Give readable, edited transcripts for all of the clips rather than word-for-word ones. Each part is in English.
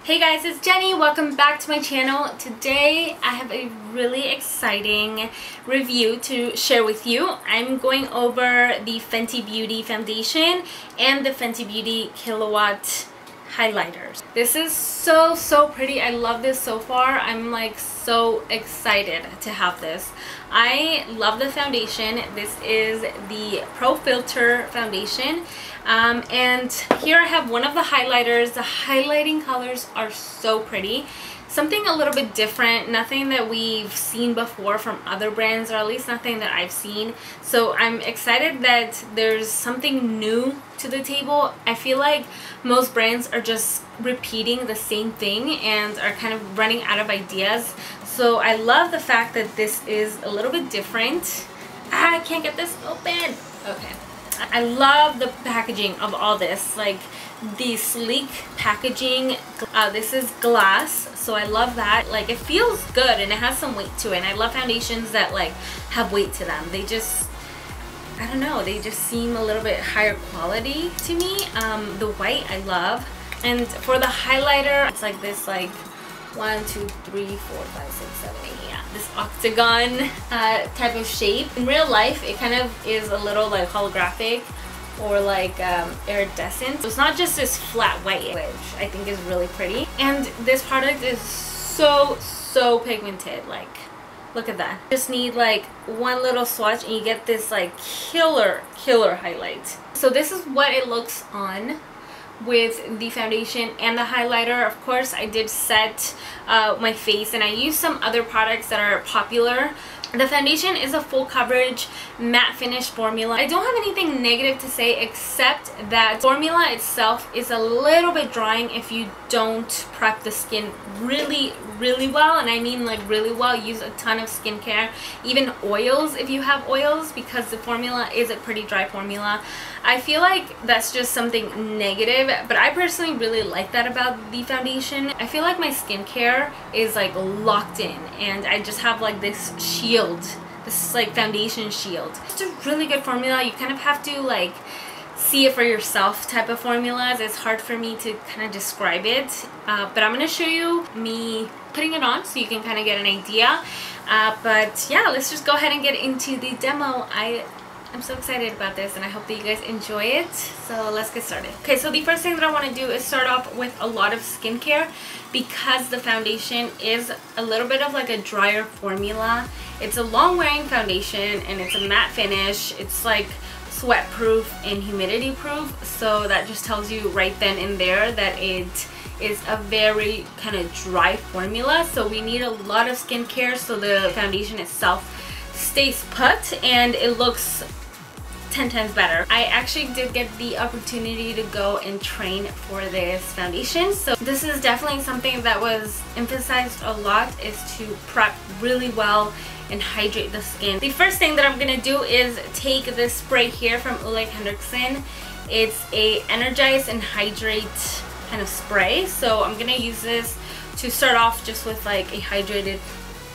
Hey guys, it's Jenny. Welcome back to my channel. Today I have a really exciting review to share with you. I'm going over the Fenty Beauty foundation and the Fenty Beauty Kilowatt highlighters. This is so pretty. I love this so far. I'm like so excited to have this. I love the foundation. This is the Pro Filter foundation. And here I have one of the highlighters. The highlighting colors are so pretty. Something a little bit different, nothing that we've seen before from other brands, or at least nothing that I've seen. So I'm excited that there's something new to the table. I feel like most brands are just repeating the same thing and are kind of running out of ideas. So I love the fact that this is a little bit different. I can't get this open. Okay. I love the packaging of all this, like the sleek packaging. This is glass, so I love that. Like, it feels good and it has some weight to it, and I love foundations that like have weight to them. They just, I don't know, they just seem a little bit higher quality to me. The white I love, and for the highlighter it's like this, like 1 2 3 4 5 6 7 8, yeah, this octagon type of shape. In real life it kind of is a little like holographic or like iridescent. So it's not just this flat white, which I think is really pretty. And this product is so pigmented. Like, look at that. Just need like one little swatch and you get this like killer highlight. So this is what it looks on with the foundation and the highlighter. Of course I did set my face, and I used some other products that are popular. The foundation is a full coverage matte finish formula. I don't have anything negative to say except that formula itself is a little bit drying if you don't prep the skin really well, and I mean like really well. Use a ton of skincare, even oils if you have oils, because the formula is a pretty dry formula. I feel like that's just something negative, but I personally really like that about the foundation. I feel like my skincare is like locked in, and I just have like this shield, this like foundation shield. It's a really good formula. You kind of have to like see it for yourself type of formulas. It's hard for me to kind of describe it, but I'm gonna show you me putting it on so you can kind of get an idea. But yeah, let's just go ahead and get into the demo. I'm so excited about this, and I hope that you guys enjoy it. So let's get started. Okay, so the first thing that I want to do is start off with a lot of skincare, because the foundation is a little bit of like a drier formula. It's a long wearing foundation and it's a matte finish. It's like sweat proof and humidity proof, so that just tells you right then and there that it is a very kind of dry formula. So we need a lot of skincare so the foundation itself stays put and it looks 10 times better. I actually did get the opportunity to go and train for this foundation, so this is definitely something that was emphasized a lot, is to prep really well and hydrate the skin. The first thing that I'm gonna do is take this spray here from Ole Henriksen. It's a energize and hydrate kind of spray, so I'm gonna use this to start off just with like a hydrated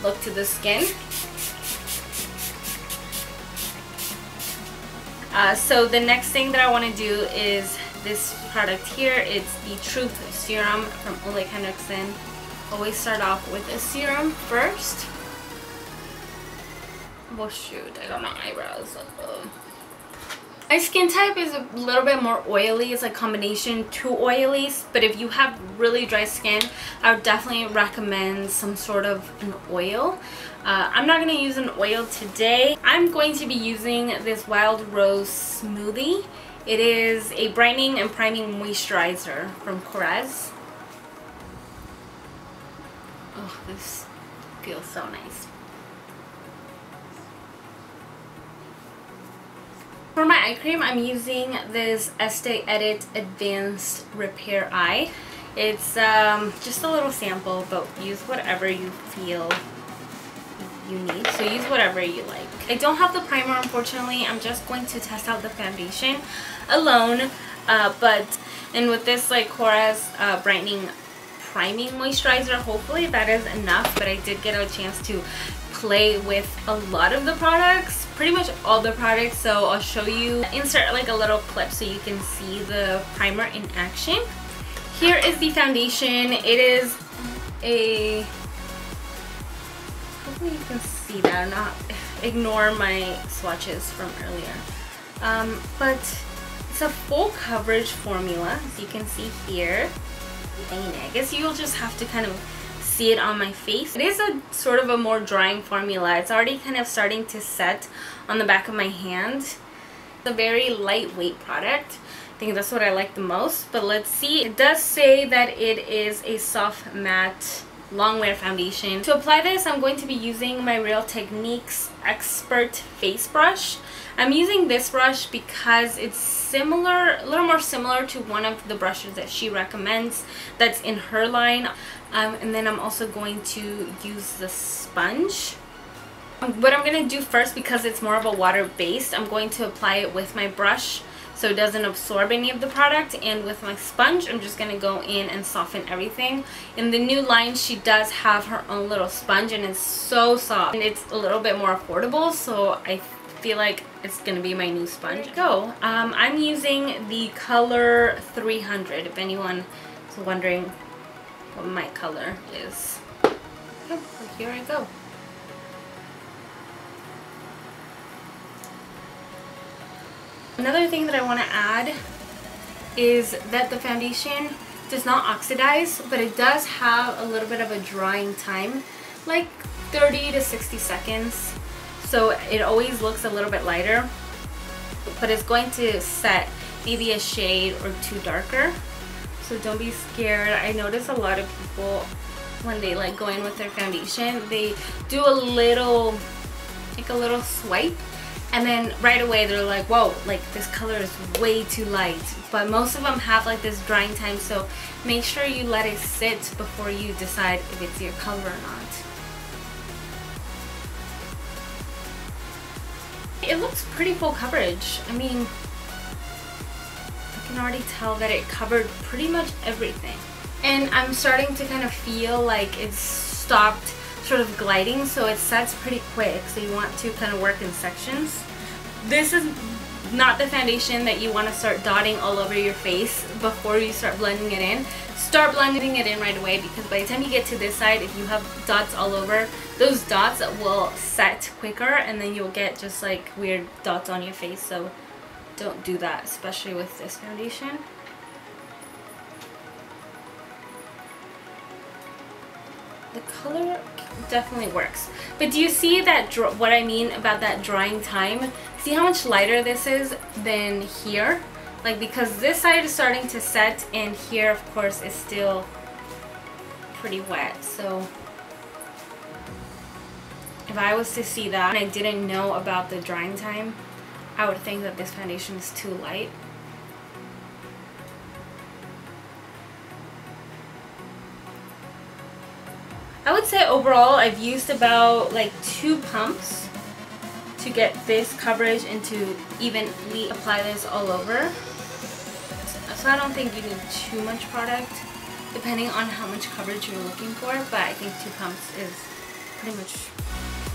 look to the skin. So the next thing that I want to do is this product here. It's the Truth Serum from Ole Henriksen. Always start off with a serum first. Oh shoot, I got my eyebrows. My skin type is a little bit more oily. It's like combination 2 oilies, but if you have really dry skin, I would definitely recommend some sort of an oil. I'm not going to use an oil today. I'm going to be using this Wild Rose Smoothie. It is a brightening and priming moisturizer from Korres. Oh, this feels so nice. For my eye cream, I'm using this Estee Edit Advanced Repair Eye. It's just a little sample, but use whatever you feel you need. So use whatever you like. I don't have the primer, unfortunately. I'm just going to test out the foundation alone. And with this like Korres brightening priming moisturizer, hopefully that is enough. But I did get a chance to play with a lot of the products, pretty much all the products, so I'll show you, insert like a little clip so you can see the primer in action. here is the foundation. It is a, hopefully you can see that, not ignore my swatches from earlier. But it's a full coverage formula, as you can see here. And I guess you'll just have to kind of see it on my face. It is a sort of a more drying formula. It's already kind of starting to set on the back of my hand. It's a very lightweight product. I think that's what I like the most. But let's see. It does say that it is a soft matte long wear foundation. To apply this, I'm going to be using my Real Techniques Expert Face Brush. I'm using this brush because it's similar, a little more similar to one of the brushes that she recommends that's in her line. And then I'm also going to use the sponge. What I'm going to do first, because it's more of a water based, I'm going to apply it with my brush so it doesn't absorb any of the product, and with my sponge I'm just going to go in and soften everything. In the new line she does have her own little sponge and it's so soft and it's a little bit more affordable, so I feel like it's going to be my new sponge. There you go. I'm using the color 300 if anyone is wondering what my color is. Okay, so here I go. Another thing that I want to add is that the foundation does not oxidize, but it does have a little bit of a drying time, like 30 to 60 seconds. So it always looks a little bit lighter, but it's going to set maybe a shade or two darker. So don't be scared. I notice a lot of people, when they like go in with their foundation, they do a little, like a little swipe, and then right away they're like, whoa, like this color is way too light. But most of them have like this drying time, so make sure you let it sit before you decide if it's your color or not. It looks pretty full coverage. I mean, I can already tell that it covered pretty much everything. And I'm starting to kind of feel like it's stopped sort of gliding, so it sets pretty quick, so you want to kind of work in sections. This is not the foundation that you want to start dotting all over your face before you start blending it in. Start blending it in right away, because by the time you get to this side, if you have dots all over, those dots will set quicker and then you'll get just like weird dots on your face, so don't do that, especially with this foundation. The color definitely works, but do you see that what I mean about that drying time? See how much lighter this is than here? Like, because this side is starting to set and here of course is still pretty wet. So if I was to see that and I didn't know about the drying time, I would think that this foundation is too light. I would say overall I've used about like 2 pumps to get this coverage and to evenly apply this all over. So I don't think you need too much product depending on how much coverage you're looking for, but I think 2 pumps is pretty much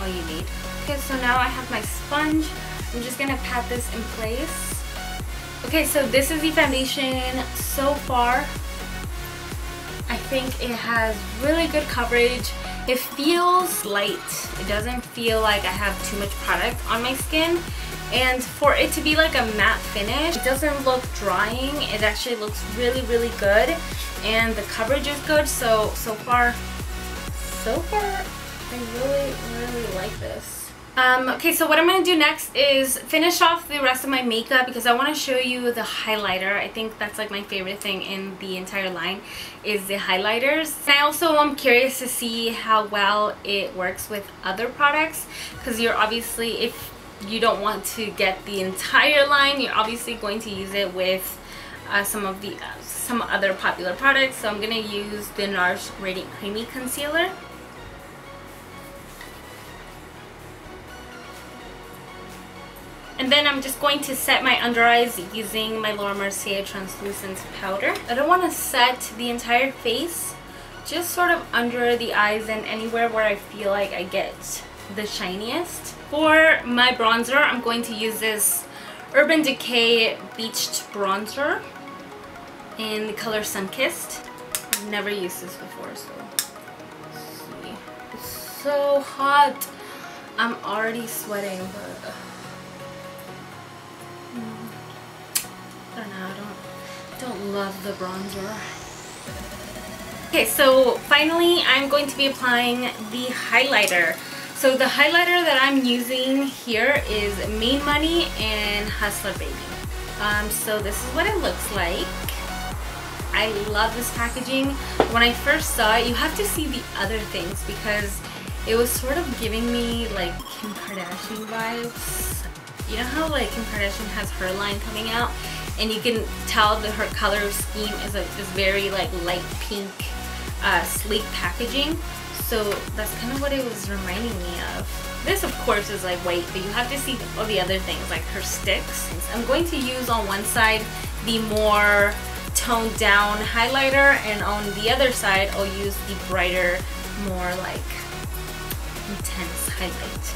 all you need. Okay, so now I have my sponge. I'm just gonna pat this in place. Okay, so this is the foundation so far. I think it has really good coverage. It feels light. It doesn't feel like I have too much product on my skin. And for it to be like a matte finish, it doesn't look drying. It actually looks really, really good. And the coverage is good. So far, I really, really like this. Okay, so what I'm going to do next is finish off the rest of my makeup, because I want to show you the highlighter. I think that's like my favorite thing in the entire line is the highlighters. And I also am curious to see how well it works with other products, because you're obviously, if you don't want to get the entire line, you're obviously going to use it with some other popular products. So I'm going to use the NARS Radiant Creamy Concealer. And then I'm just going to set my under eyes using my Laura Mercier translucent powder. I don't want to set the entire face, just sort of under the eyes and anywhere where I feel like I get the shiniest. For my bronzer, I'm going to use this Urban Decay Beached Bronzer. in the color Sunkissed. I've never used this before, so let's see. It's so hot. I'm already sweating, but I don't know. I don't love the bronzer. Okay, so finally I'm going to be applying the highlighter. So the highlighter that I'm using here is Main Money and Hustler Baby. So this is what it looks like. I love this packaging. When I first saw it, you have to see the other things because it was sort of giving me like Kim Kardashian vibes. You know how like Kim Kardashian has her line coming out and you can tell that her color scheme is like this very like light pink sleek packaging. So that's kind of what it was reminding me of. This of course is like white, but you have to see all the other things like her sticks. I'm going to use on one side the more toned down highlighter, and on the other side I'll use the brighter, more like intense highlight.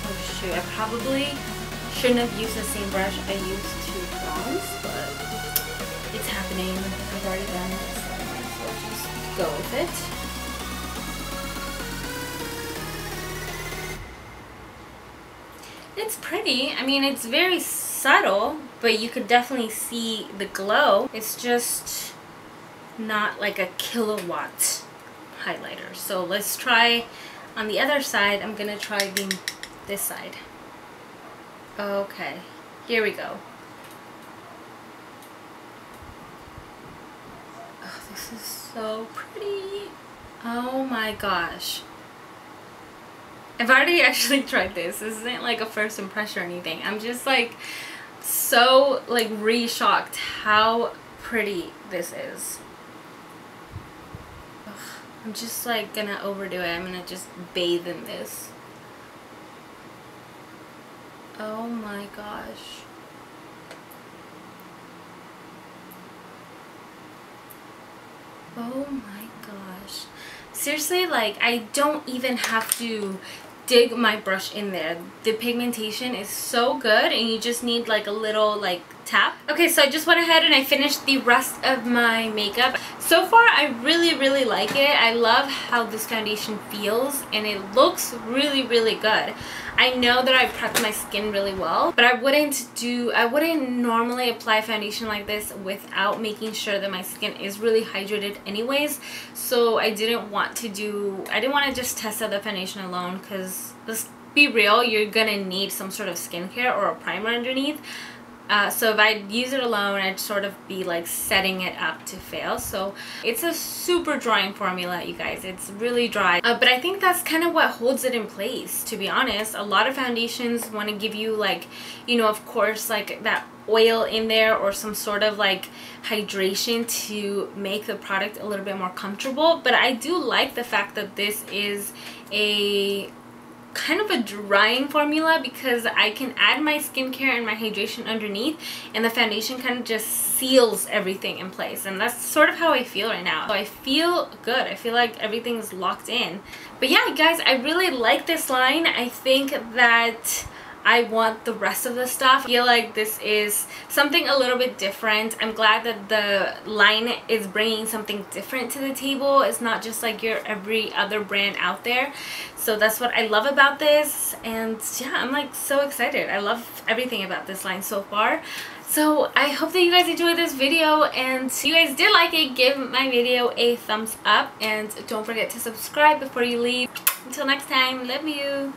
Oh shoot, I probably shouldn't have used the same brush I used to bronze, but it's happening. I've already done it, so I might as well just go with it. It's pretty. I mean, it's very subtle, but you could definitely see the glow. It's just not like a kilowatt highlighter. So let's try on the other side. I'm gonna try this side. Okay, here we go. Oh, this is so pretty. Oh my gosh. I've already actually tried this. This isn't like a first impression or anything. I'm just like so like re-shocked how pretty this is. Ugh, I'm just like gonna overdo it. I'm gonna just bathe in this. Oh my gosh. Oh my gosh. Seriously, like I don't even have to dig my brush in there. The pigmentation is so good and you just need like a little like tap. Okay, so I just went ahead and I finished the rest of my makeup. So far I really like it. I love how this foundation feels and it looks really good. I know that I prepped my skin really well, but I wouldn't normally apply foundation like this without making sure that my skin is really hydrated anyways. So I didn't want to just test out the foundation alone, because let's be real, you're gonna need some sort of skincare or a primer underneath. So if I use it alone, I'd sort of be like setting it up to fail. So it's a super drying formula, you guys. It's really dry. But I think that's kind of what holds it in place, to be honest. A lot of foundations want to give you like, you know, of course, like that oil in there or some sort of like hydration to make the product a little bit more comfortable. But I do like the fact that this is a kind of a drying formula, because I can add my skincare and my hydration underneath and the foundation kind of just seals everything in place, and that's sort of how I feel right now. So I feel good. I feel like everything's locked in. But yeah, guys, I really like this line. I think that I want the rest of the stuff. I feel like this is something a little bit different. I'm glad that the line is bringing something different to the table. It's not just like your every other brand out there. So that's what I love about this. And yeah, I'm like so excited. I love everything about this line so far. So I hope that you guys enjoyed this video, and if you guys did like it, give my video a thumbs up and don't forget to subscribe before you leave. Until next time, love you.